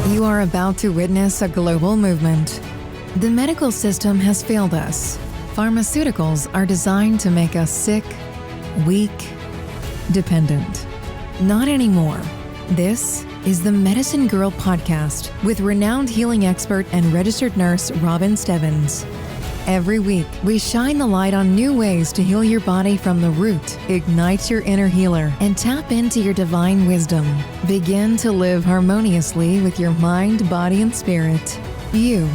You are about to witness a global movement. The medical system has failed us. Pharmaceuticals are designed to make us sick, weak, dependent. Not anymore. This is the Medicine Girl podcast with renowned healing expert and registered nurse Robin Stebbins. Every week, we shine the light on new ways to heal your body from the root, ignite your inner healer, and tap into your divine wisdom. Begin to live harmoniously with your mind, body, and spirit. You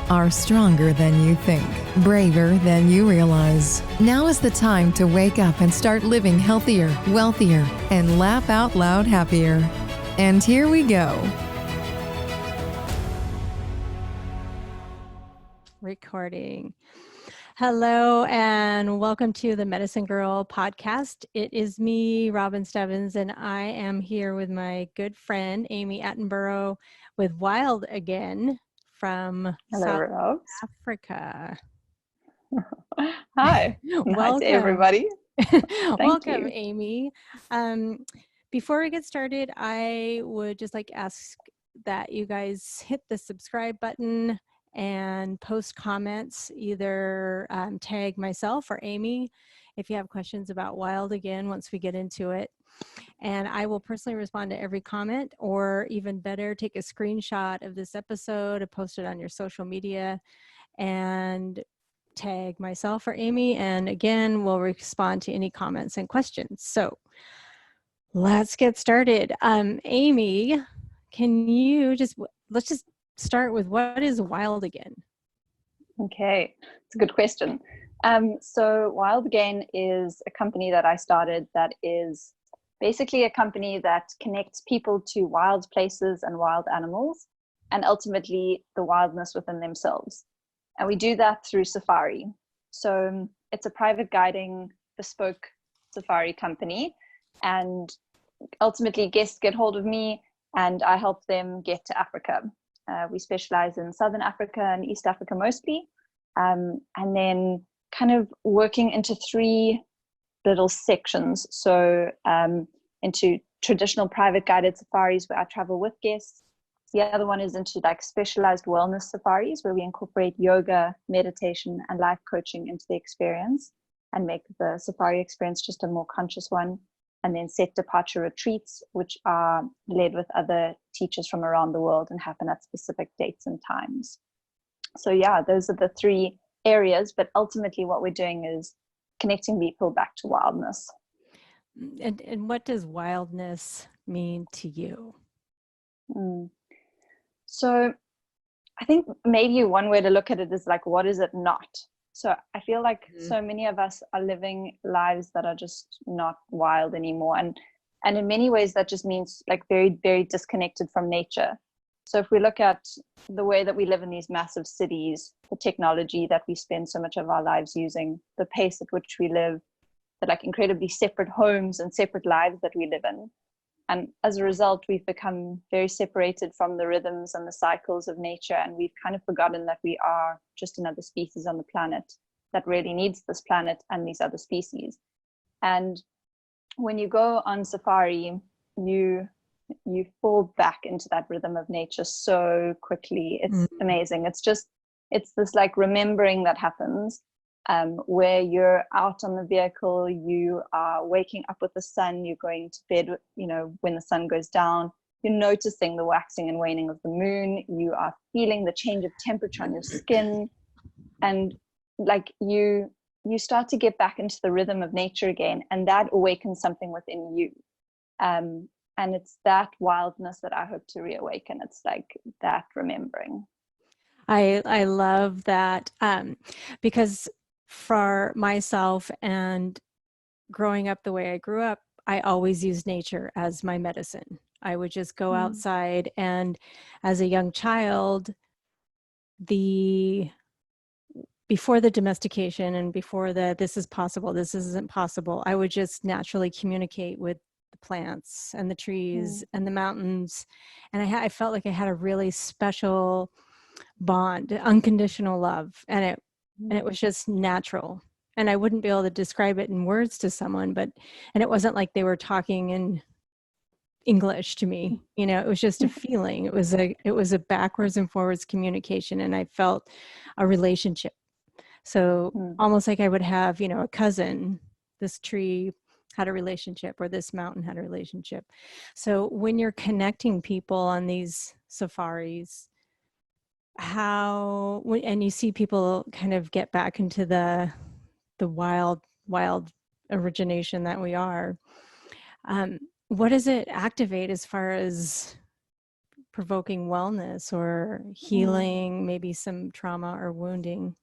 are stronger than you think, braver than you realize. Now is the time to wake up and start living healthier, wealthier, and laugh out loud happier. And here we go. Recording. Hello and welcome to the Medicine Girl podcast. It is me, Robin Stebbins, and I am here with my good friend, Amy Attenborough, with Wild Again from South Africa. Hi. Welcome. Hi to everybody. Welcome, Amy. Before we get started, I would just like to ask that you guys hit the subscribe button and post comments, either tag myself or Amy if you have questions about Wild Again once we get into it. And I will personally respond to every comment, or even better, take a screenshot of this episode and post it on your social media and tag myself or Amy. And again, we'll respond to any comments and questions. So let's get started. Amy, can you let's just start with, what is Wild Again? Okay, it's a good question. So Wild Again is a company that I started that is basically a company that connects people to wild places and wild animals, and ultimately the wildness within themselves. And we do that through safari. So it's a private guiding, bespoke safari company, and ultimately guests get hold of me and I help them get to Africa. We specialize in Southern Africa and East Africa mostly, and then kind of working into three little sections. So into traditional private guided safaris where I travel with guests. The other one is into like specialized wellness safaris where we incorporate yoga, meditation, and life coaching into the experience and make the safari experience just a more conscious one. And then set departure retreats, which are led with other teachers from around the world and happen at specific dates and times. So yeah, those are the three areas, but ultimately what we're doing is connecting people back to wildness. And what does wildness mean to you? So I think maybe one way to look at it is like, what is it not? So I feel like so many of us are living lives that are just not wild anymore. And in many ways, that just means like very, very disconnected from nature. So if we look at the way that we live in these massive cities, the technology that we spend so much of our lives using, the pace at which we live, the like incredibly separate homes and separate lives that we live in. And as a result, we've become very separated from the rhythms and the cycles of nature. And we've kind of forgotten that we are just another species on the planet that really needs this planet and these other species. And when you go on safari, you fall back into that rhythm of nature so quickly. It's amazing. It's this like remembering that happens. Where you're out on the vehicle, you are waking up with the sun, you're going to bed, when the sun goes down, you're noticing the waxing and waning of the moon, you are feeling the change of temperature on your skin, and like you start to get back into the rhythm of nature again, and that awakens something within you. And it's that wildness that I hope to reawaken. It's like that remembering. I love that, because for myself and growing up the way I grew up, I always used nature as my medicine. I would just go outside, and as a young child, before the domestication and before this is possible, this isn't possible, I would just naturally communicate with the plants and the trees and the mountains. And I felt like I had a really special bond, unconditional love. And it was just natural. And I wouldn't be able to describe it in words to someone, and it wasn't like they were talking in English to me. You know, it was just a feeling. It was a backwards and forwards communication, and I felt a relationship. So almost like I would have, you know, a cousin. This tree had a relationship, or this mountain had a relationship. So when you're connecting people on these safaris, and you see people kind of get back into the wild origination that we are, what does it activate as far as provoking wellness or healing, maybe some trauma or wounding?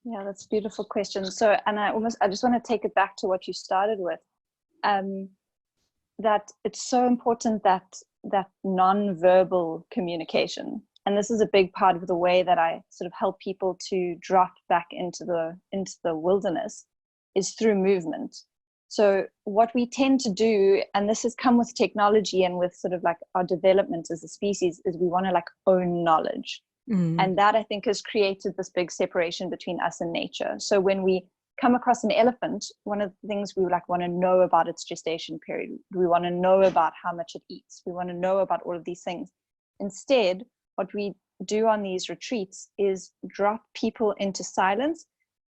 Yeah, that's a beautiful question. So, and I just want to take it back to what you started with, that it's so important that non-verbal communication. And this is a big part of the way that I sort of help people to drop back into the wilderness, is through movement. So what we tend to do, and this has come with technology and with sort of like our development as a species, is we want to like own knowledge. And that, I think, has created this big separation between us and nature. So when we come across an elephant, one of the things we like want to know about its gestation period. We want to know about how much it eats. We want to know about all of these things. Instead, what we do on these retreats is drop people into silence,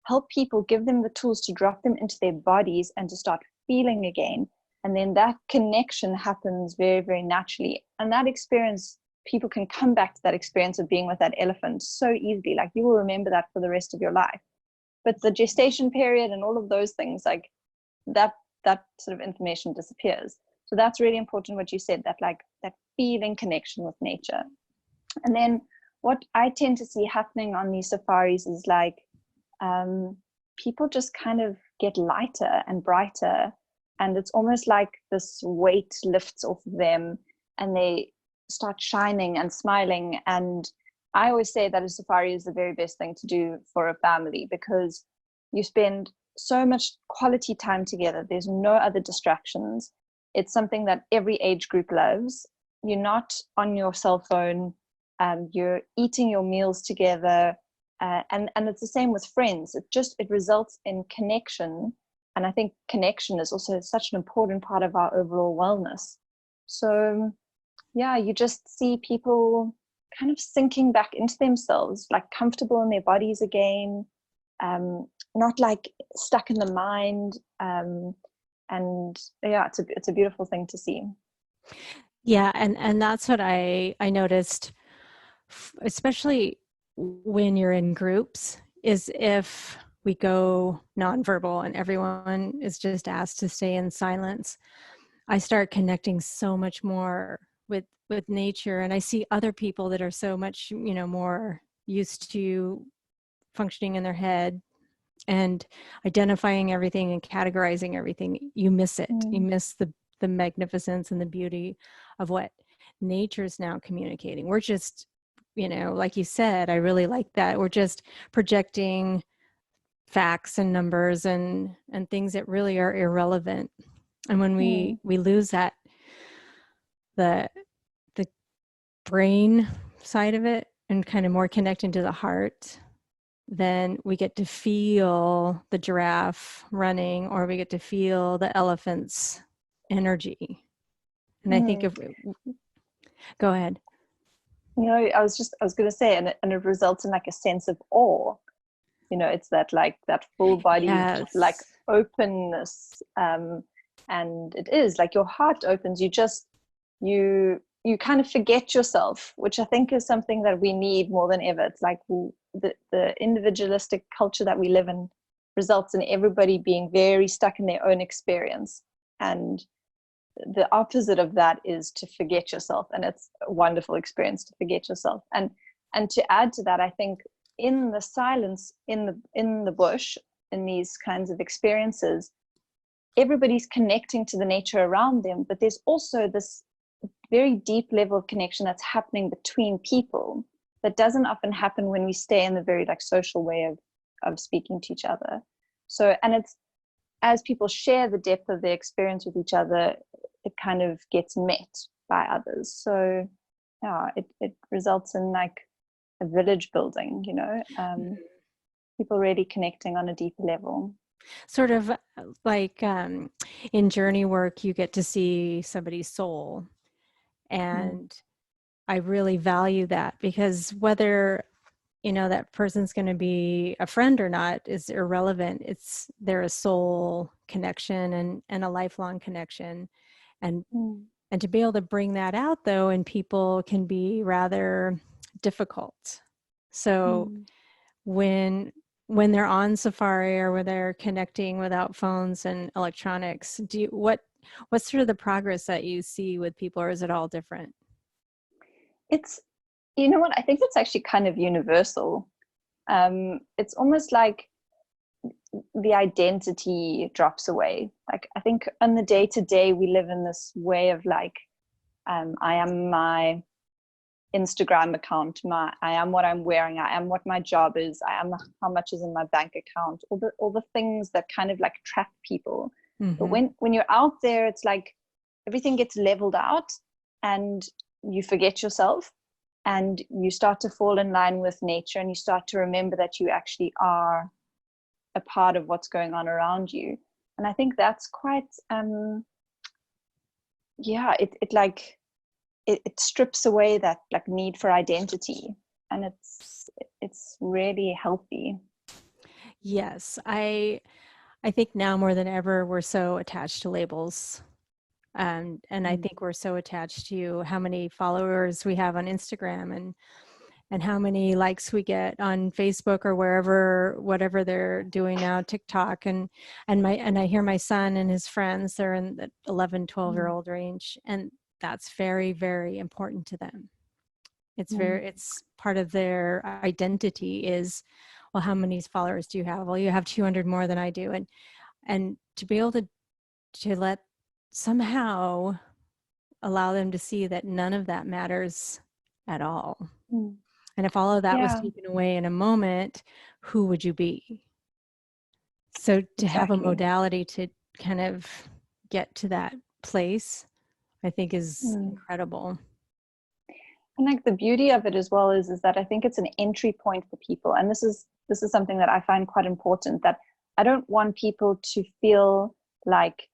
help people, give them the tools to drop them into their bodies and to start feeling again. And then that connection happens very, very naturally. And that experience, people can come back to that experience of being with that elephant so easily. Like, you will remember that for the rest of your life. But the gestation period and all of those things, like that sort of information disappears. So that's really important what you said, that like that feeling connection with nature. And then what I tend to see happening on these safaris is like people just kind of get lighter and brighter, and it's almost like this weight lifts off of them and they start shining and smiling. And I always say that a safari is the very best thing to do for a family, because you spend so much quality time together. There's no other distractions. It's something that every age group loves. You're not on your cell phone. You're eating your meals together. And it's the same with friends. It results in connection. And I think connection is also such an important part of our overall wellness. So yeah, you just see people kind of sinking back into themselves, like comfortable in their bodies again, not like stuck in the mind. And yeah, it's a beautiful thing to see. Yeah, and that's what I noticed, especially when you're in groups, is if we go nonverbal and everyone is just asked to stay in silence, I start connecting so much more with nature, and I see other people that are so much, you know, more used to functioning in their head and identifying everything and categorizing everything. You miss it. You miss the magnificence and the beauty of what nature's now communicating. We're just, you know, like you said, I really like that. We're just projecting facts and numbers and things that really are irrelevant. And when we lose that, the brain side of it and kind of more connecting to the heart, then we get to feel the giraffe running, or we get to feel the elephant's energy. And I think go ahead. You know, I was going to say, and it results in like a sense of awe. You know, it's that like that full body, like openness. And it is like your heart opens. You kind of forget yourself, which I think is something that we need more than ever. It's like the individualistic culture that we live in results in everybody being very stuck in their own experience. And the opposite of that is to forget yourself. And it's a wonderful experience to forget yourself. And to add to that, I think in the silence, in the bush, in these kinds of experiences, everybody's connecting to the nature around them, but there's also this very deep level of connection that's happening between people that doesn't often happen when we stay in the very like social way of speaking to each other. So, and it's as people share the depth of their experience with each other, it kind of gets met by others. So yeah, it results in like a village building, you know, people really connecting on a deeper level. Sort of like in journey work, you get to see somebody's soul. And I really value that, because whether, that person's going to be a friend or not is irrelevant. They're a soul connection and a lifelong connection. And and to be able to bring that out, though, in people can be rather difficult. So when they're on Safari, or when they're connecting without phones and electronics, what's sort of the progress that you see with people, or is it all different? It's, you know what, I think it's actually kind of universal. It's almost like the identity drops away. Like, I think on the day to day, we live in this way of like, I am my Instagram account, I am what I'm wearing, I am what my job is, I am how much is in my bank account, all the things that kind of like trap people. But when you're out there, it's like everything gets leveled out and you forget yourself, and you start to fall in line with nature, and you start to remember that you actually are a part of what's going on around you. And I think that's quite it strips away that like need for identity, and it's really healthy. Yes, I think now more than ever we're so attached to labels. And I think we're so attached to how many followers we have on Instagram, and how many likes we get on Facebook, or whatever they're doing now, TikTok. And I hear my son and his friends, they're in the 11, 12-year-old range, and that's very, very important to them. It's part of their identity is, well, how many followers do you have? Well, you have 200 more than I do. And to be able to let somehow allow them to see that none of that matters at all. And if all of that was taken away in a moment, who would you be? So to have a modality to kind of get to that place, I think is incredible. And like the beauty of it as well is that I think it's an entry point for people. And this is something that I find quite important, that I don't want people to feel like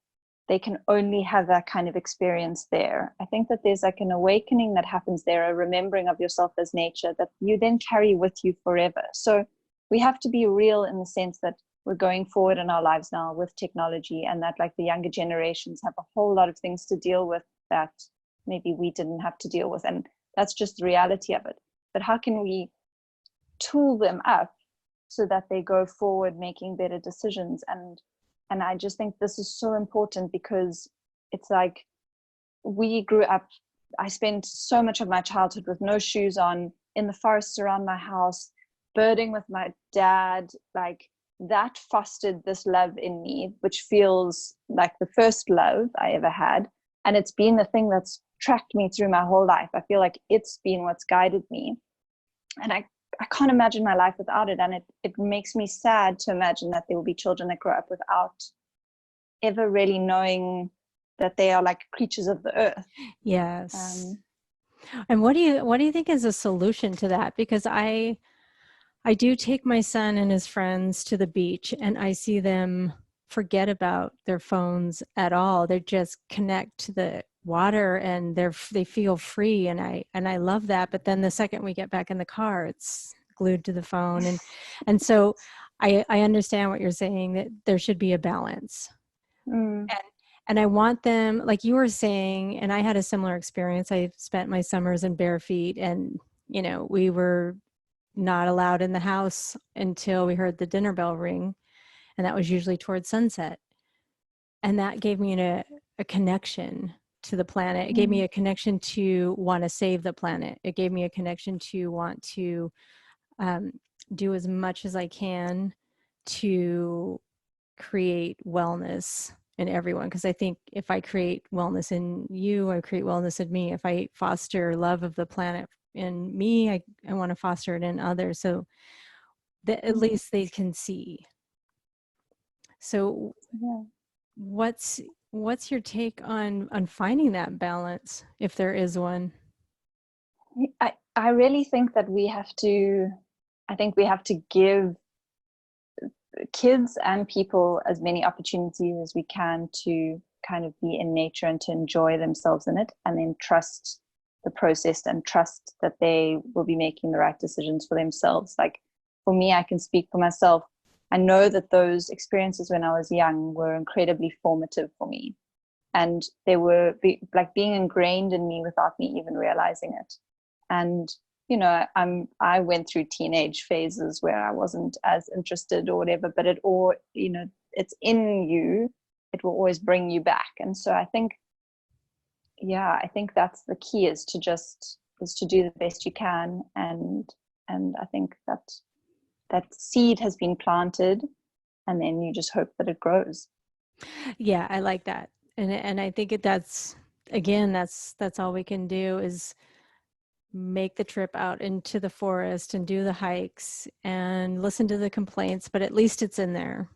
they can only have that kind of experience there. I think that there's like an awakening that happens there, a remembering of yourself as nature that you then carry with you forever. So we have to be real in the sense that we're going forward in our lives now with technology, and that like the younger generations have a whole lot of things to deal with that maybe we didn't have to deal with. And that's just the reality of it. But how can we tool them up so that they go forward making better decisions? And I just think this is so important, because it's like we grew up, I spent so much of my childhood with no shoes on, in the forests around my house, birding with my dad. Like that fostered this love in me, which feels like the first love I ever had. And it's been the thing that's tracked me through my whole life. I feel like it's been what's guided me. And I can't imagine my life without it. And it makes me sad to imagine that there will be children that grow up without ever really knowing that they are like creatures of the earth. Yes. And what do you think is a solution to that? Because I do take my son and his friends to the beach, and I see them forget about their phones at all. They just connect to the water, and they feel free, and I love that. But then the second we get back in the car, it's glued to the phone, and so I understand what you're saying, that there should be a balance. And I want them, like you were saying, and I had a similar experience. I spent my summers in bare feet, and we were not allowed in the house until we heard the dinner bell ring, and that was usually towards sunset. And that gave me a connection to the planet. It gave me a connection to want to save the planet. It gave me a connection to want to do as much as I can to create wellness in everyone. Because I think if I create wellness in you, I create wellness in me. If I foster love of the planet in me, I want to foster it in others, so that at least they can see. So what's your take on finding that balance, if there is one? I really think that we have to give kids and people as many opportunities as we can to kind of be in nature and to enjoy themselves in it, and then trust the process and trust that they will be making the right decisions for themselves. Like for me, I can speak for myself. I know that those experiences when I was young were incredibly formative for me, and they were like being ingrained in me without me even realizing it. And I went through teenage phases where I wasn't as interested or whatever, but it all, it's in you. It will always bring you back. And so I think that's the key, is to do the best you can. And I think that seed has been planted, and then you just hope that it grows. Yeah, I like that. And I think that's all we can do, is make the trip out into the forest and do the hikes and listen to the complaints, but at least it's in there.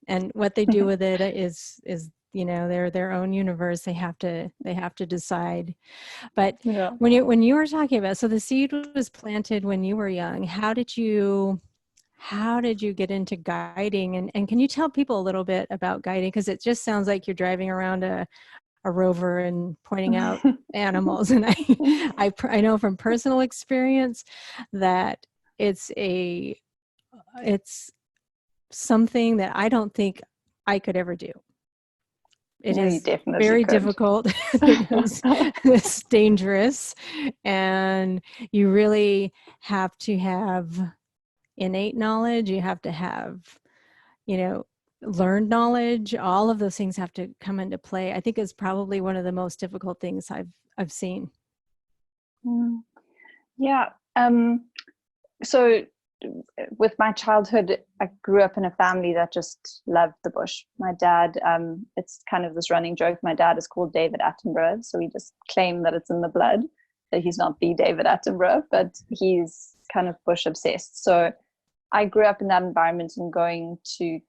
And what they do with it is their own universe. They have to decide. But when you were talking about, so the seed was planted when you were young, how did you get into guiding? And can you tell people a little bit about guiding? Because it just sounds like you're driving around a rover and pointing out animals. And I know from personal experience that it's something that I don't think I could ever do. It is very difficult. It's dangerous, and you really have to have innate knowledge. You have to have, learned knowledge. All of those things have to come into play. I think it's probably one of the most difficult things I've seen. Yeah. So with my childhood, I grew up in a family that just loved the bush. My dad, it's kind of this running joke, my dad is called David Attenborough, so we just claim that it's in the blood, that he's not the David Attenborough, but he's kind of bush obsessed. So I grew up in that environment, and going to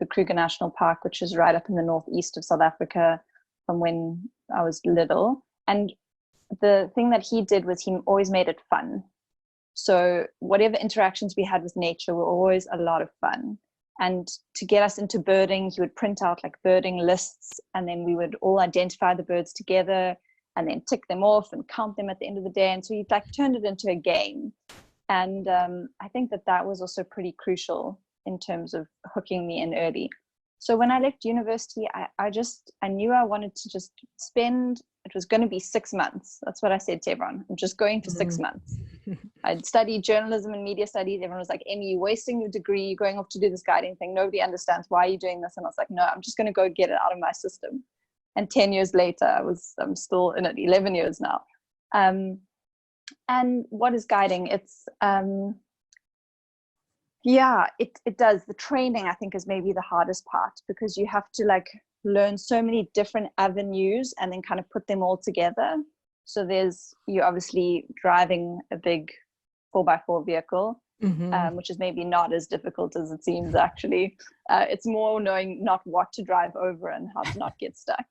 the Kruger National Park, which is right up in the northeast of South Africa, from when I was little. And the thing that he did was he always made it fun. So whatever interactions we had with nature were always a lot of fun. And to get us into birding, he would print out like birding lists, and then we would all identify the birds together and then tick them off and count them at the end of the day. And so he like turned it into a game. And I think that was also pretty crucial in terms of hooking me in early. So when I left university, I knew I wanted to just spend, it was going to be 6 months. That's what I said to everyone. I'm just going for 6 months. I'd studied journalism and media studies. Everyone was like, Amy, you're wasting your degree. You're going off to do this guiding thing. Nobody understands why you're doing this. And I was like, no, I'm just going to go get it out of my system. And 10 years later, I'm still in it, 11 years now. And what is guiding? It's, it does. The training, I think, is maybe the hardest part, because you have to like learn so many different avenues and then kind of put them all together. So you're obviously driving a big 4x4 vehicle, which is maybe not as difficult as it seems, actually. It's more knowing not what to drive over and how to not get stuck.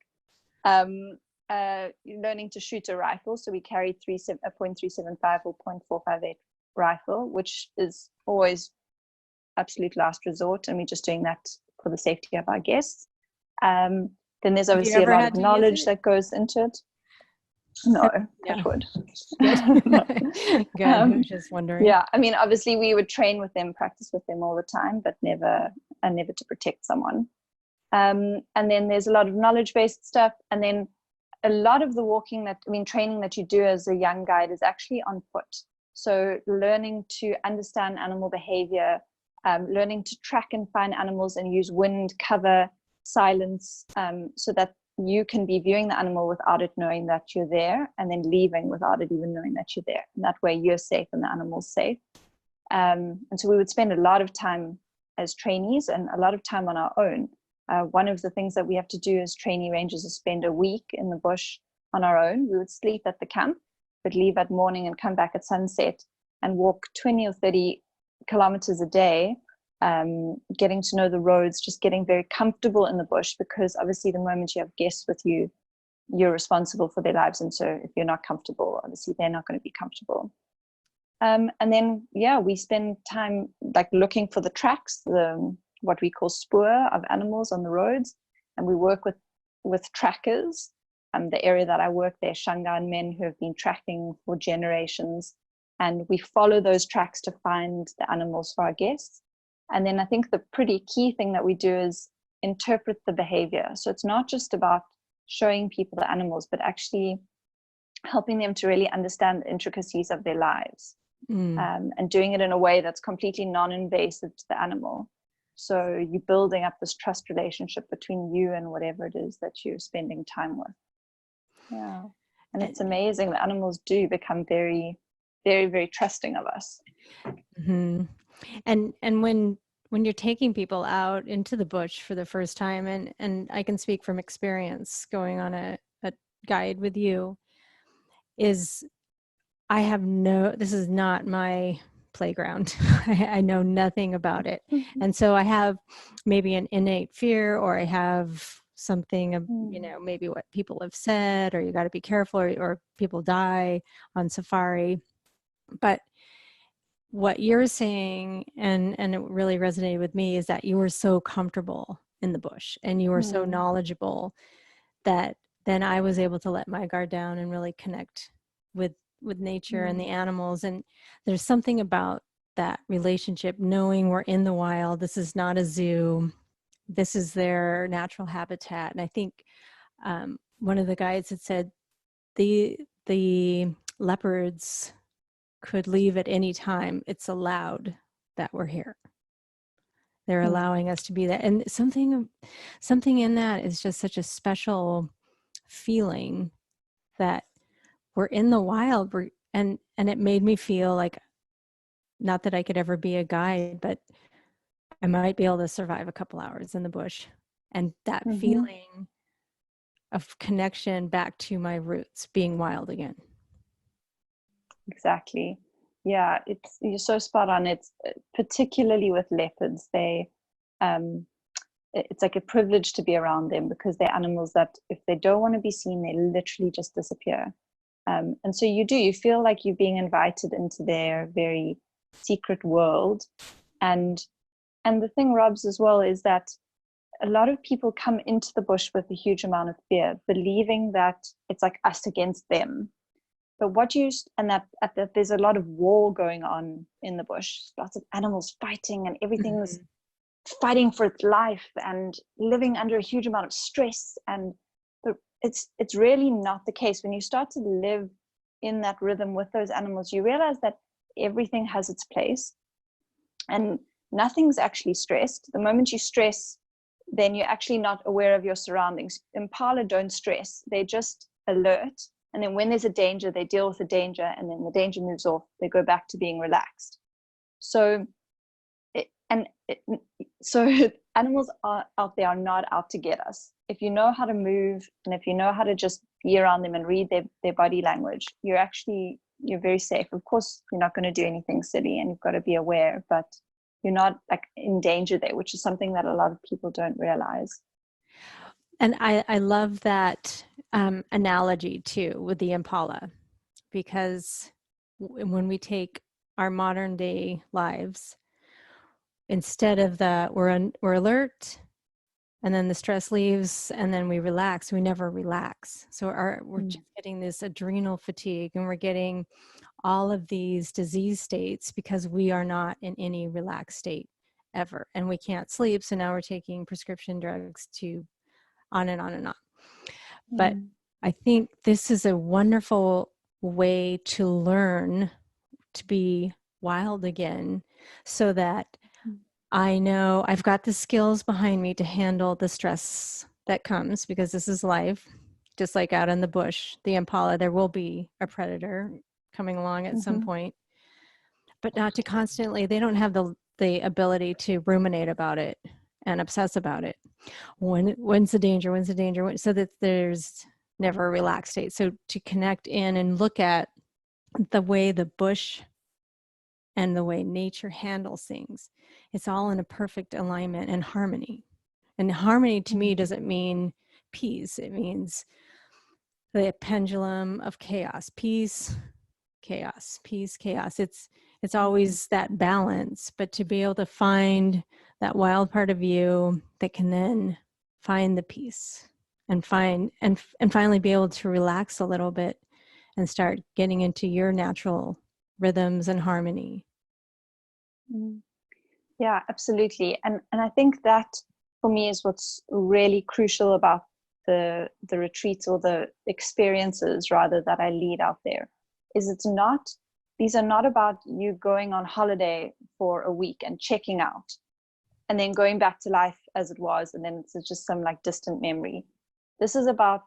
Learning to shoot a rifle. So we carry a .375 or .458 rifle, which is always absolute last resort, and we're just doing that for the safety of our guests. Then there's obviously a lot of knowledge that goes into it. No, touch wood. Good. I was just wondering. Yeah, I mean, obviously we would train with them, practice with them all the time, but never to protect someone. And then there's a lot of knowledge-based stuff, and then a lot of the training that you do as a young guide is actually on foot. So learning to understand animal behavior, learning to track and find animals and use wind, cover, silence, so that you can be viewing the animal without it knowing that you're there, and then leaving without it even knowing that you're there. And that way you're safe and the animal's safe. And so we would spend a lot of time as trainees and a lot of time on our own. One of the things that we have to do as trainee rangers is spend a week in the bush on our own. We would sleep at the camp, but leave at morning and come back at sunset and walk 20 or 30 kilometers a day, getting to know the roads, just getting very comfortable in the bush, because obviously the moment you have guests with you, you're responsible for their lives. And so if you're not comfortable, obviously they're not going to be comfortable. And then, we spend time like looking for the tracks, the what we call spoor of animals on the roads, and we work with trackers. The area that I work there, Shangaan men who have been tracking for generations, and we follow those tracks to find the animals for our guests. And then I think the pretty key thing that we do is interpret the behavior. So it's not just about showing people the animals, but actually helping them to really understand the intricacies of their lives, and doing it in a way that's completely non-invasive to the animal. So you're building up this trust relationship between you and whatever it is that you're spending time with. Yeah. And it's amazing. The animals do become very, very, very trusting of us. Mm-hmm. And when you're taking people out into the bush for the first time, and I can speak from experience going on a guide with you, is this is not my playground. I know nothing about it. And so I have maybe an innate fear, or I have something of, maybe what people have said, or you got to be careful, or people die on safari. But what you're saying, and it really resonated with me, is that you were so comfortable in the bush and you were so knowledgeable that then I was able to let my guard down and really connect with nature and the animals. And there's something about that relationship, knowing we're in the wild. This is not a zoo. This is their natural habitat. And I think one of the guides had said the leopards could leave at any time. It's allowed that we're here. They're allowing us to be there. And something in that is just such a special feeling that we're in the wild. And it made me feel like, not that I could ever be a guide, but I might be able to survive a couple hours in the bush. And that feeling of connection back to my roots, being wild again. Exactly. Yeah, you're so spot on. It's particularly with leopards, it's like a privilege to be around them, because they're animals that if they don't want to be seen, they literally just disappear. And so you feel like you're being invited into their very secret world. And the thing, Robs, as well, is that a lot of people come into the bush with a huge amount of fear, believing that it's like us against them. But that there's a lot of war going on in the bush, lots of animals fighting, and everything's fighting for its life and living under a huge amount of stress. And it's really not the case. When you start to live in that rhythm with those animals, you realize that everything has its place and nothing's actually stressed. The moment you stress, then you're actually not aware of your surroundings. Impala don't stress, they're just alert. And then when there's a danger, they deal with the danger, and then the danger moves off, they go back to being relaxed. So animals out there are not out to get us. If you know how to move, and if you know how to just be around them and read their body language, you're very safe. Of course, you're not going to do anything silly, and you've got to be aware, but you're not like in danger there, which is something that a lot of people don't realize. And I love that analogy too with the impala, because when we take our modern day lives, instead of we're alert, and then the stress leaves, and then we relax, we never relax. So we're just getting this adrenal fatigue, and we're getting all of these disease states because we are not in any relaxed state ever, and we can't sleep. So now we're taking prescription drugs to on and on and on. But I think this is a wonderful way to learn to be wild again, so that I know I've got the skills behind me to handle the stress that comes, because this is life. Just like out in the bush, the impala, there will be a predator coming along at some point, but not to constantly, they don't have the ability to ruminate about it and obsess about it. When's the danger, so that there's never a relaxed state. So to connect in and look at the way the bush and the way nature handles things, it's all in a perfect alignment and harmony. And harmony to me doesn't mean peace. It means the pendulum of chaos, peace, chaos, peace, chaos. It's always that balance, but to be able to find that wild part of you that can then find the peace and finally be able to relax a little bit and start getting into your natural rhythms and harmony. Yeah, absolutely. And I think that for me is what's really crucial about the retreats, or the experiences rather, that I lead out there, is these are not about you going on holiday for a week and checking out and then going back to life as it was, and then it's just some like distant memory. This is about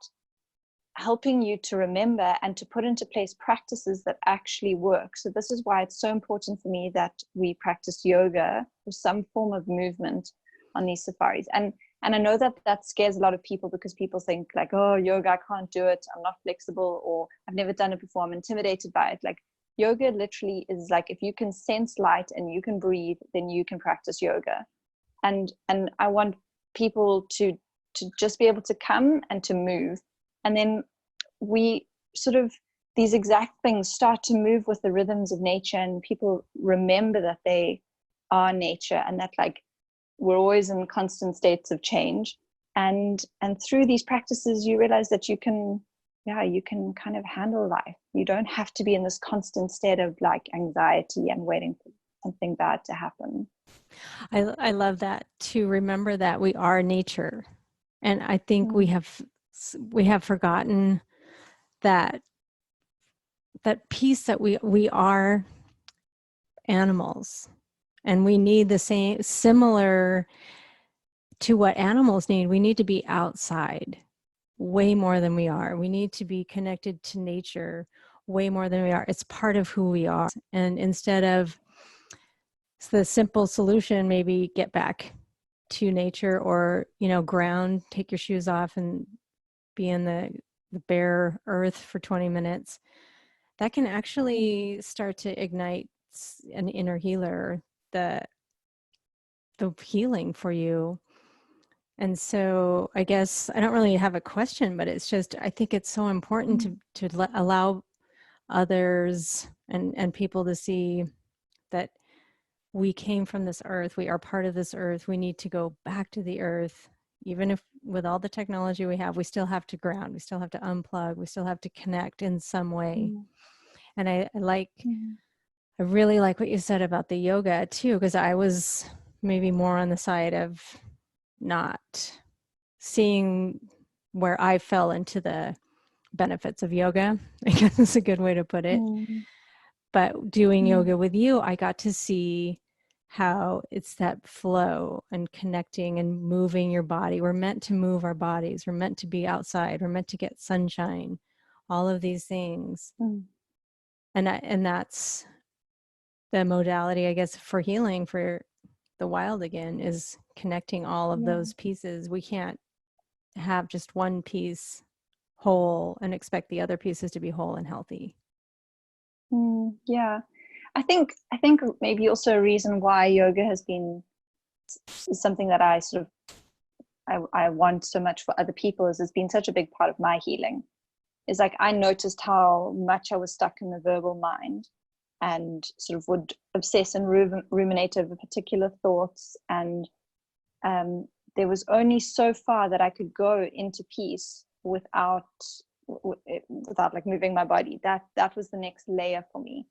helping you to remember and to put into place practices that actually work. So this is why it's so important for me that we practice yoga or some form of movement on these safaris. And I know that scares a lot of people, because people think like, oh, yoga, I can't do it, I'm not flexible, or I've never done it before, I'm intimidated by it. Like, yoga literally is like, if you can sense light and you can breathe, then you can practice yoga. And I want people to just be able to come and to move. And then we sort of, these exact things start to move with the rhythms of nature, and people remember that they are nature, and that like we're always in constant states of change. And through these practices, you realize that you can kind of handle life. You don't have to be in this constant state of like anxiety and waiting for something bad to happen. I love that, to remember that we are nature. And I think we have forgotten that piece, that we are animals, and we need the similar to what animals need. We need to be outside way more than we are. We need to be connected to nature way more than we are. It's part of who we are. And instead of the simple solution, maybe get back to nature, or, ground, take your shoes off and be in the bare earth for 20 minutes, that can actually start to ignite an inner healer, the healing for you. And so I guess I don't really have a question, but it's just, I think it's so important to allow others and people to see that we came from this earth. We are part of this earth. We need to go back to the earth. Even if with all the technology we have, we still have to ground. We still have to unplug. We still have to connect in some way. And I really like what you said about the yoga too, because I was maybe more on the side of not seeing where I fell into the benefits of yoga, I guess is a good way to put it. But doing yoga with you, I got to see how it's that flow and connecting and moving your body. We're meant to move our bodies. We're meant to be outside. We're meant to get sunshine, all of these things. And that's the modality, I guess, for healing for the wild again, is connecting all of those pieces. We can't have just one piece whole and expect the other pieces to be whole and healthy. Yeah, I think maybe also a reason why yoga has been something that I sort of I want so much for other people is it's been such a big part of my healing. Is like I noticed how much I was stuck in the verbal mind, and sort of would obsess and ruminate over particular thoughts, and there was only so far that I could go into peace without like moving my body. That was the next layer for me.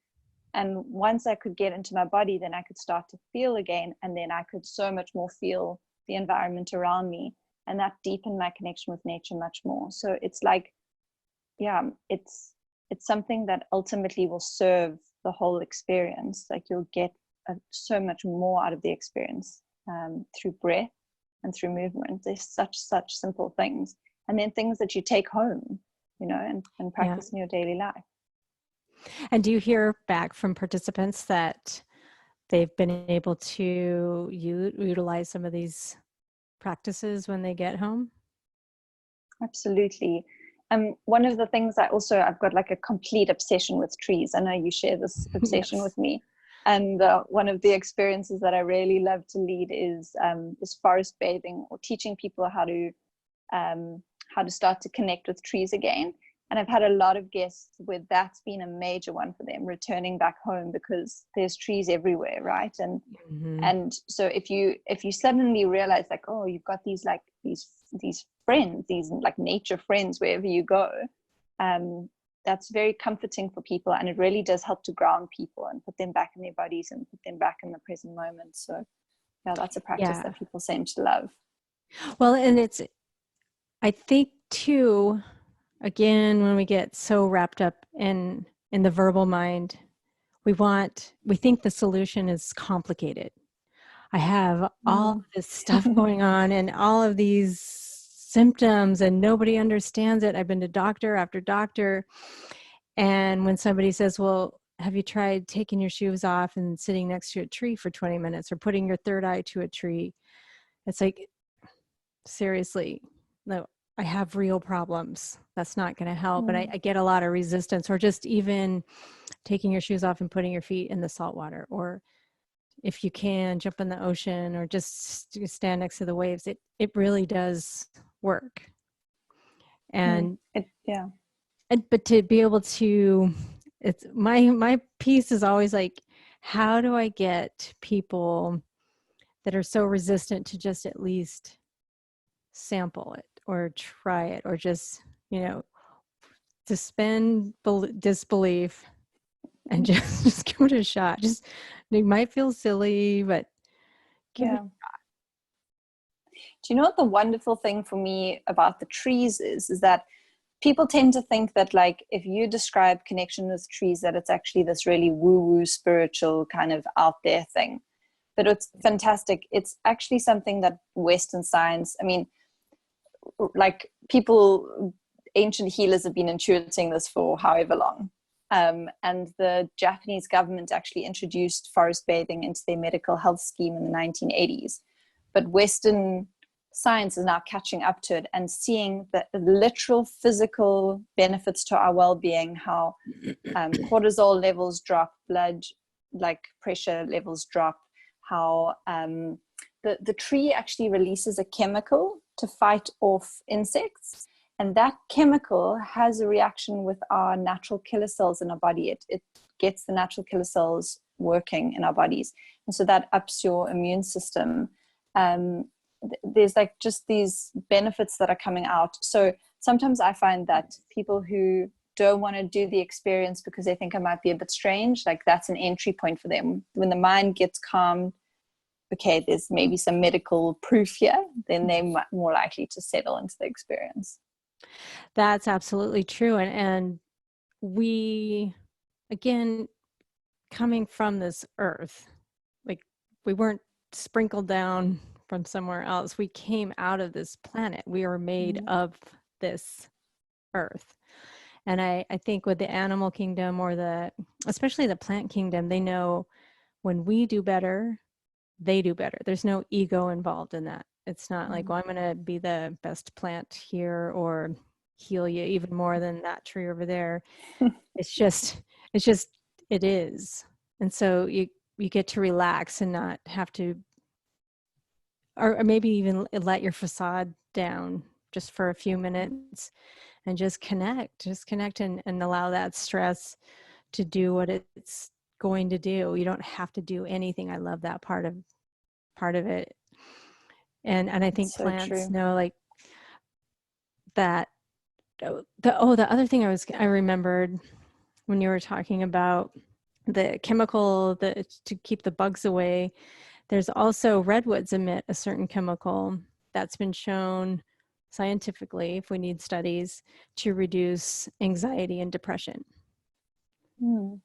And once I could get into my body, then I could start to feel again, and then I could so much more feel the environment around me, and that deepened my connection with nature much more. So it's like, it's something that ultimately will serve the whole experience. Like you'll get so much more out of the experience through breath and through movement. There's such simple things, and then things that you take home, and practice in your daily life. And do you hear back from participants that they've been able to utilize some of these practices when they get home? Absolutely. One of the things I've got like a complete obsession with trees. I know you share this obsession with me. And one of the experiences that I really love to lead is forest bathing, or teaching people how to start to connect with trees again. And I've had a lot of guests where that's been a major one for them, returning back home, because there's trees everywhere, right? And so if you suddenly realize, like, oh, you've got these friends, these like nature friends wherever you go, that's very comforting for people, and it really does help to ground people and put them back in their bodies and put them back in the present moment. So yeah, that's a practice that people seem to love. Well, and I think too, again, when we get so wrapped up in the verbal mind, we think the solution is complicated. I have all this stuff going on and all of these symptoms, and nobody understands it. I've been to doctor after doctor. And when somebody says, well, have you tried taking your shoes off and sitting next to a tree for 20 minutes or putting your third eye to a tree? It's like, seriously, no, I have real problems. That's not going to help. And I get a lot of resistance, or just even taking your shoes off and putting your feet in the salt water, or if you can jump in the ocean or just stand next to the waves. It really does work. And but to be able to, it's my piece is always like, how do I get people that are so resistant to just at least sample it or try it, or just, suspend disbelief and just give it a shot. Just, it might feel silly, but give it a shot. Do you know what the wonderful thing for me about the trees is that people tend to think that, like, if you describe connection with trees, that it's actually this really woo-woo spiritual kind of out there thing. But it's fantastic. It's actually something that Western science, I mean, like, ancient healers have been intuiting this for however long. And the Japanese government actually introduced forest bathing into their medical health scheme in the 1980s. But Western science is now catching up to it and seeing the literal physical benefits to our well-being, how cortisol levels drop, blood pressure levels drop, how the tree actually releases a chemical to fight off insects. And that chemical has a reaction with our natural killer cells in our body. It gets the natural killer cells working in our bodies. And so that ups your immune system. There's like just these benefits that are coming out. So sometimes I find that people who don't want to do the experience because they think it might be a bit strange, like that's an entry point for them. When the mind gets calmed, okay, there's maybe some medical proof here, then they're more likely to settle into the experience. That's absolutely true. And we, again, coming from this earth, like, we weren't sprinkled down from somewhere else. We came out of this planet. We are made of this earth. And I think with the animal kingdom, or especially the plant kingdom, they know when we do better, they do better. There's no ego involved in that. It's not like, well, I'm going to be the best plant here or heal you even more than that tree over there. It is. And so you get to relax and not have to, or maybe even let your facade down just for a few minutes and just connect and allow that stress to do what it's going to do. You don't have to do anything. I love that part of it. And I think so plants know, like, that. The other thing I remembered when you were talking about the chemical to keep the bugs away, there's also redwoods emit a certain chemical that's been shown scientifically, if we need studies, to reduce anxiety and depression. And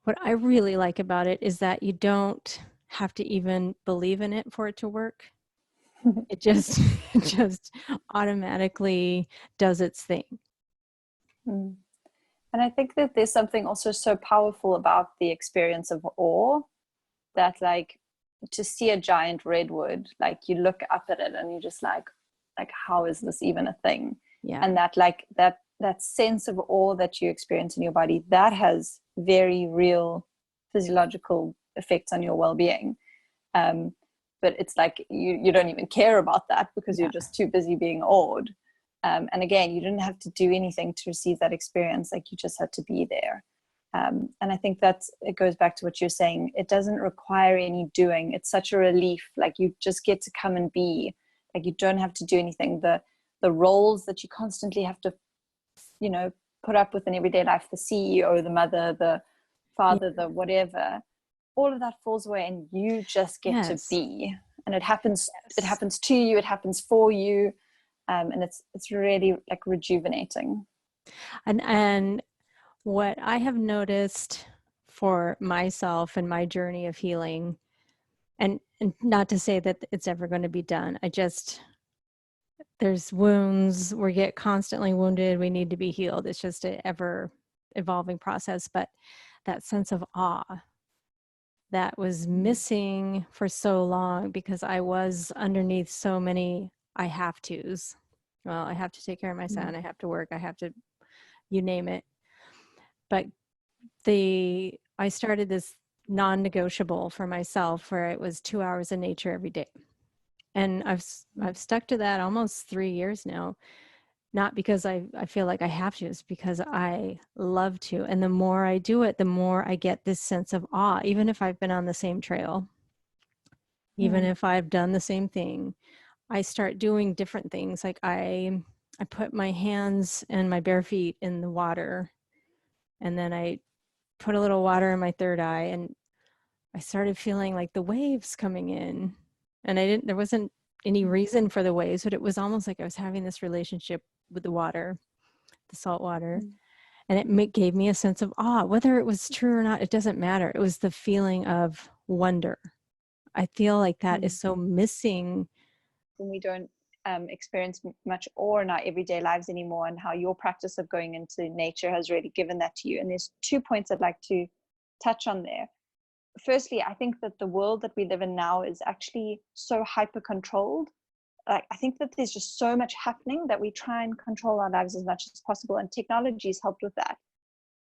what I really like about it is that you don't have to even believe in it for it to work. It just automatically does its thing. And I think that there's something also so powerful about the experience of awe, that, like, to see a giant redwood, like, you look up at it and you're just like, how is this even a thing? Yeah. And that sense of awe that you experience in your body, that has very real physiological effects on your well-being. But it's like you don't even care about that because you're just too busy being awed. And again, you didn't have to do anything to receive that experience. Like, you just had to be there. And I think it goes back to what you're saying. It doesn't require any doing. It's such a relief. Like, you just get to come and be. Like, you don't have to do anything. The roles that you constantly have to, put up with in everyday life, the CEO, the mother, the father, the whatever, all of that falls away, and you just get to be. And it happens. It happens to you. It happens for you. And it's really like rejuvenating. And what I have noticed for myself and my journey of healing, and not to say that it's ever going to be done, there's wounds, we get constantly wounded, we need to be healed. It's just an ever evolving process. But that sense of awe that was missing for so long, because I was underneath so many I have to's. Well, I have to take care of my son, I have to work, I have to, you name it. But I started this non-negotiable for myself where it was 2 hours in nature every day. And I've stuck to that almost 3 years now, not because I feel like I have to, it's because I love to. And the more I do it, the more I get this sense of awe, even if I've been on the same trail, even if I've done the same thing. I start doing different things. Like I put my hands and my bare feet in the water, and then I put a little water in my third eye, and I started feeling like the waves coming in. And there wasn't any reason for the waves, but it was almost like I was having this relationship with the water, the salt water. And it gave me a sense of awe. Whether it was true or not, it doesn't matter. It was the feeling of wonder. I feel like that is so missing. When we don't experience much awe in our everyday lives anymore, and how your practice of going into nature has really given that to you. And there's 2 points I'd like to touch on there. Firstly, I think that the world that we live in now is actually so hyper controlled. Like, I think that there's just so much happening that we try and control our lives as much as possible, and technology has helped with that.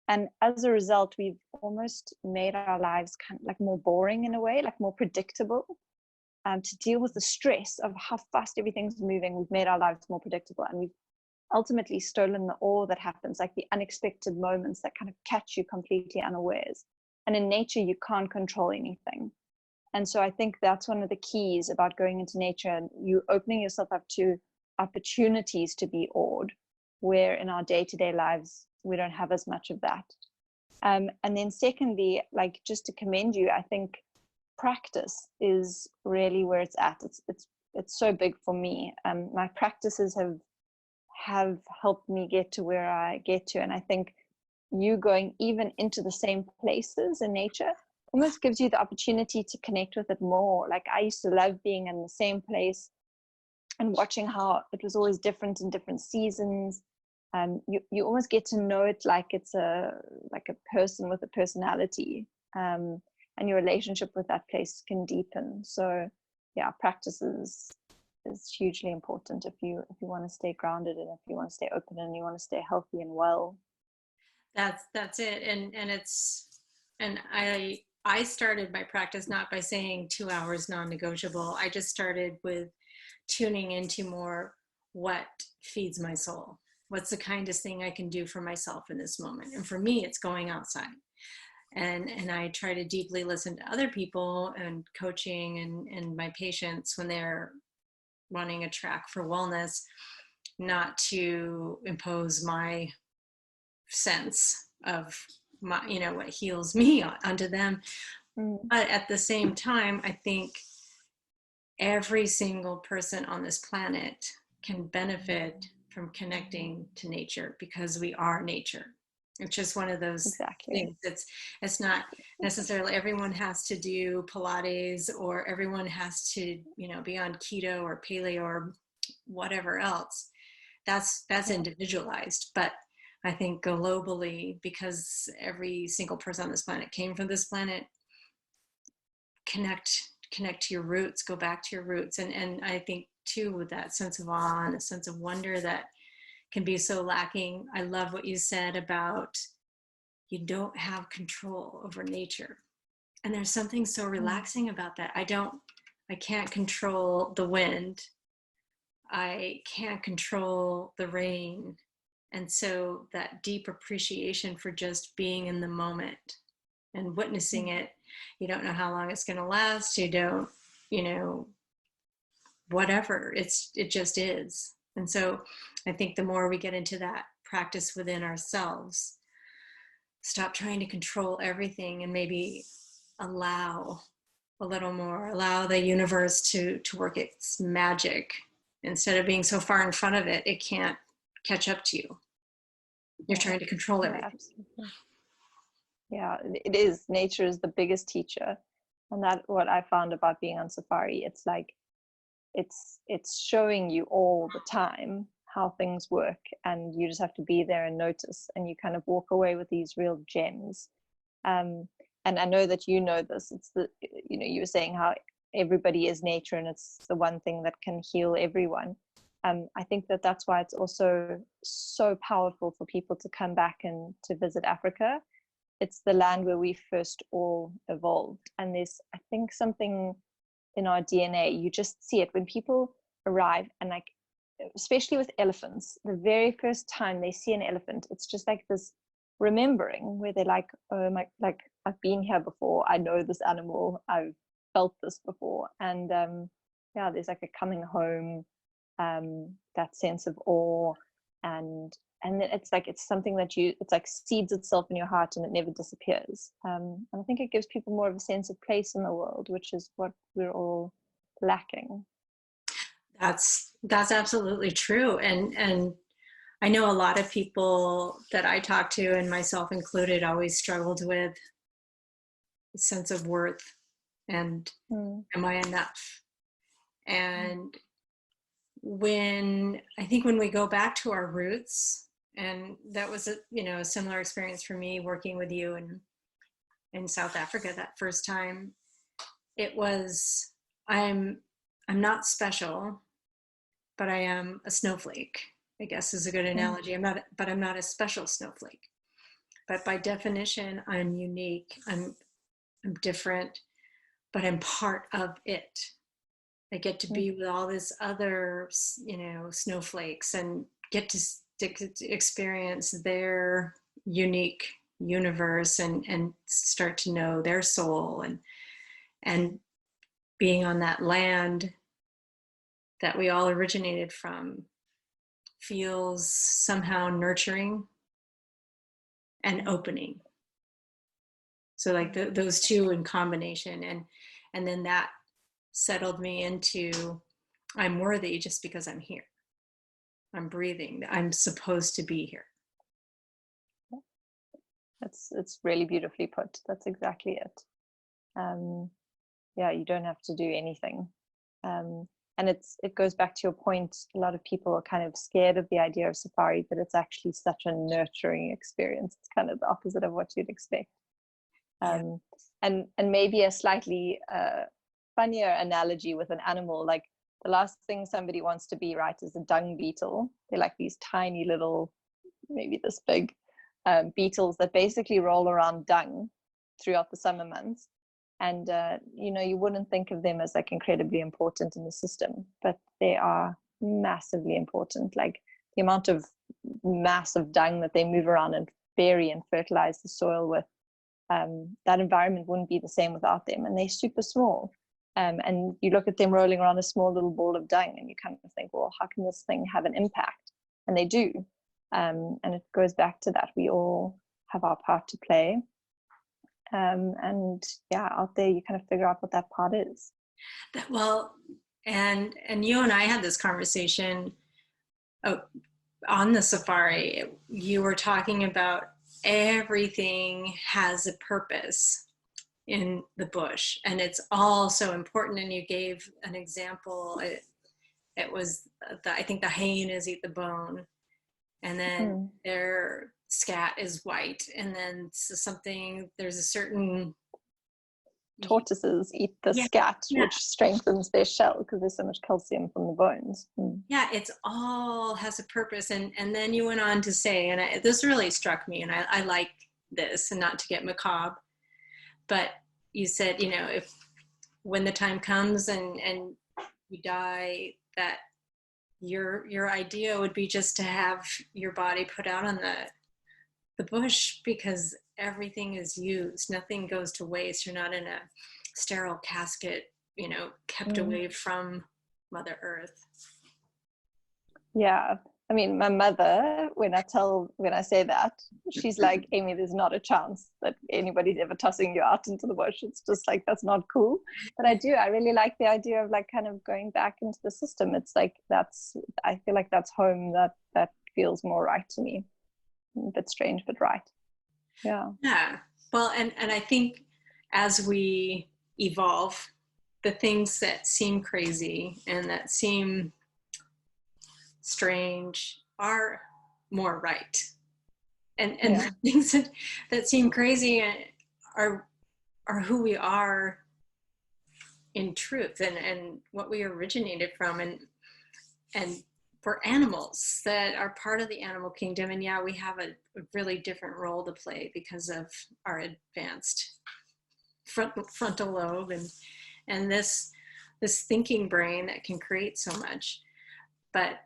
And as a result, we've almost made our lives kind of like more boring in a way, like more predictable. To deal with the stress of how fast everything's moving, we've made our lives more predictable, and we've ultimately stolen the awe that happens, like the unexpected moments that kind of catch you completely unawares. And in nature, you can't control anything. And so I think that's one of the keys about going into nature, and you opening yourself up to opportunities to be awed, where in our day-to-day lives, we don't have as much of that. And then secondly, like, just to commend you, I think practice is really where it's at. It's so big for me. My practices have helped me get to where I get to. And I think you going even into the same places in nature almost gives you the opportunity to connect with it more. Like, I used to love being in the same place and watching how it was always different in different seasons. You almost get to know it like it's a person with a personality, and your relationship with that place can deepen. So yeah, practice is hugely important if you want to stay grounded, and if you want to stay open, and you want to stay healthy and well. That's it. And I started my practice not by saying 2 hours non-negotiable. I just started with tuning into more what feeds my soul. What's the kindest thing I can do for myself in this moment? And for me, it's going outside. And I try to deeply listen to other people and coaching and my patients when they're running a track for wellness, not to impose my sense of my, what heals me onto them. But at the same time, I think every single person on this planet can benefit from connecting to nature, because we are nature. It's just one of those things. It's not necessarily everyone has to do Pilates, or everyone has to, be on keto or paleo or whatever else. That's individualized. But I think globally, because every single person on this planet came from this planet, connect to your roots, go back to your roots. And I think too, with that sense of awe and a sense of wonder that can be so lacking. I love what you said about you don't have control over nature. And there's something so relaxing about that. I can't control the wind, I can't control the rain. And so that deep appreciation for just being in the moment and witnessing it, you don't know how long it's going to last. You don't, whatever, it just is. And so I think the more we get into that practice within ourselves, stop trying to control everything and maybe allow a little more, allow the universe to work its magic. Instead of being so far in front of it, it can't catch up to you. You're trying to control everything. Absolutely. Yeah, it is. Nature is the biggest teacher. And that's what I found about being on safari. It's like, it's showing you all the time how things work, and you just have to be there and notice, and you kind of walk away with these real gems. And I know that you know this. It's you were saying how everybody is nature, and it's the one thing that can heal everyone. I think that's why it's also so powerful for people to come back and to visit Africa. It's the land where we first all evolved, and there's, I think, something in our DNA. You just see it when people arrive, and like, especially with elephants, the very first time they see an elephant, it's just like this remembering where they're like, oh my, like, I've been here before, I know this animal, I've felt this before. And yeah, there's like a coming home, that sense of awe, and then it's like, it's something that it's like seeds itself in your heart, and it never disappears. And I think it gives people more of a sense of place in the world, which is what we're all lacking. That's absolutely true. And I know a lot of people that I talk to, and myself included, always struggled with a sense of worth and am I enough? And when we go back to our roots, and that was a similar experience for me working with you in South Africa that first time. It was, I'm not special, but I am a snowflake, I guess is a good analogy. I'm not a special snowflake, but by definition, I'm unique. I'm different, but I'm part of it. I get to be with all this other, snowflakes, and get to experience their unique universe, and start to know their soul, and being on that land that we all originated from feels somehow nurturing and opening. So like those two in combination, and then that settled me into, I'm worthy just because I'm here. I'm breathing. I'm supposed to be here. It's really beautifully put. That's exactly it. Yeah, you don't have to do anything. And it goes back to your point. A lot of people are kind of scared of the idea of safari, but it's actually such a nurturing experience. It's kind of the opposite of what you'd expect. And maybe a slightly funnier analogy with an animal, like the last thing somebody wants to be, right, is a dung beetle. They're like these tiny little, maybe this big, beetles that basically roll around dung throughout the summer months. And you wouldn't think of them as like incredibly important in the system, but they are massively important. Like the amount of massive dung that they move around and bury and fertilize the soil with, that environment wouldn't be the same without them. And they're super small. And you look at them rolling around a small little ball of dung, and you kind of think, well, how can this thing have an impact? And they do. And it goes back to that. We all have our part to play. And yeah, out there, you kind of figure out what that part is. And you and I had this conversation on the safari. You were talking about everything has a purpose in the bush, and it's all so important. And you gave an example. It was I think the hyenas eat the bone, and then their scat is white, and then there's a certain tortoises eat the scat, which strengthens their shell because there's so much calcium from the bones. Yeah, it's all has a purpose. And then you went on to say, and this really struck me, and I like this, and not to get macabre, but you said, if when the time comes and you die, that your idea would be just to have your body put out on the bush, because everything is used. Nothing goes to waste. You're not in a sterile casket, you know, kept away from Mother Earth. Yeah. I mean, my mother, when I say that, she's like, Amy, there's not a chance that anybody's ever tossing you out into the bush. It's just like, that's not cool. But I really like the idea of like kind of going back into the system. It's like, I feel like that's home. That feels more right to me. A bit strange, but right. Yeah. Yeah. Well, and I think as we evolve, the things that seem crazy and that seem strange are more right. And Yeah. the things that seem crazy are who we are in truth, and what we originated from, and for animals that are part of the animal kingdom. And yeah, we have a really different role to play because of our advanced frontal lobe and this thinking brain that can create so much. But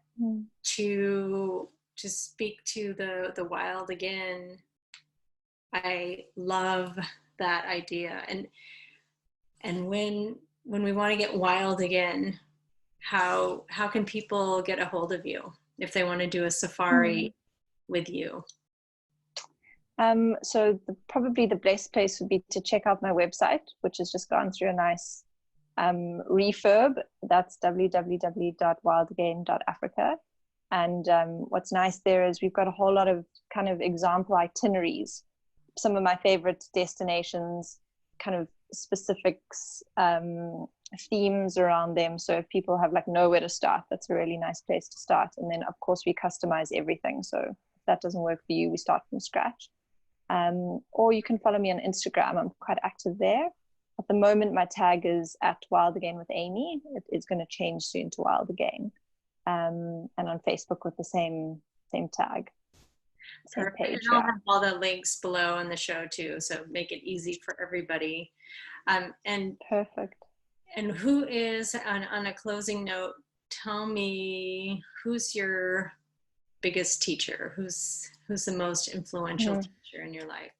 to speak to the wild again, I love that idea. And when we want to get wild again, how can people get a hold of you if they want to do a safari with you? So probably the best place would be to check out my website, which has just gone through a nice refurb. That's www.wildagain.africa. And what's nice there is we've got a whole lot of kind of example itineraries, some of my favorite destinations, kind of specifics, themes around them. So if people have like nowhere to start, that's a really nice place to start. And then of course we customize everything. So if that doesn't work for you, we start from scratch. Or you can follow me on Instagram. I'm quite active there. At the moment, my tag is @WildAgain with Amy. It's going to change soon to Wild Again. And on Facebook with the same tag. Same page. And I'll have all the links below in the show too, so make it easy for everybody. And perfect. And who is, on a closing note, tell me, who's your biggest teacher? Who's the most influential teacher in your life?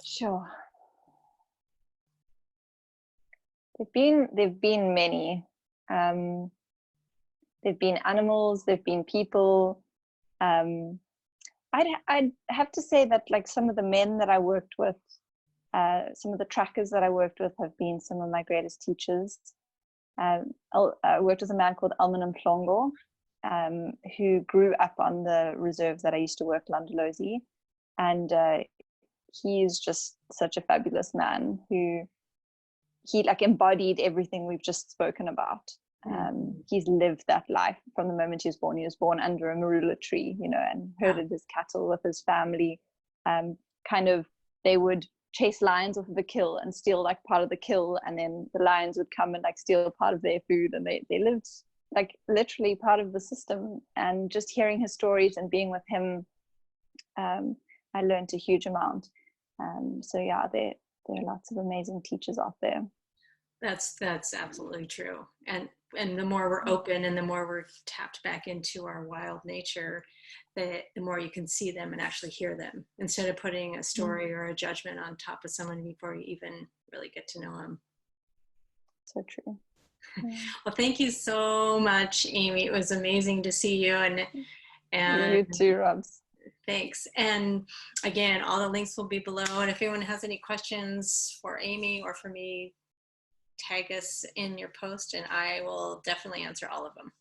Sure. There've been many. There've been animals, there've been people. I'd have to say that like some of the men that I worked with, some of the trackers that I worked with have been some of my greatest teachers. I worked with a man called Alman Mhlongo, who grew up on the reserves that I used to work, Landolozi. And he is just such a fabulous man who he like embodied everything we've just spoken about. He's lived that life from the moment he was born. He was born under a marula tree, you know, and herded his cattle with his family. Kind of, they would chase lions off of the kill and steal like part of the kill, and then the lions would come and like steal part of their food, and they lived like literally part of the system. And just hearing his stories and being with him, I learned a huge amount. So yeah, there are lots of amazing teachers out there. That's absolutely true. And the more we're open and the more we're tapped back into our wild nature, the more you can see them and actually hear them, instead of putting a story or a judgment on top of someone before you even really get to know them. So true. Well, thank you so much, Amy. It was amazing to see you. And you too, Robs. Thanks. And again, all the links will be below. And if anyone has any questions for Amy or for me, tag us in your post and I will definitely answer all of them.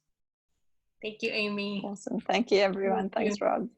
Thank you, Amy. Awesome. Thank you, everyone. Thanks, Rob.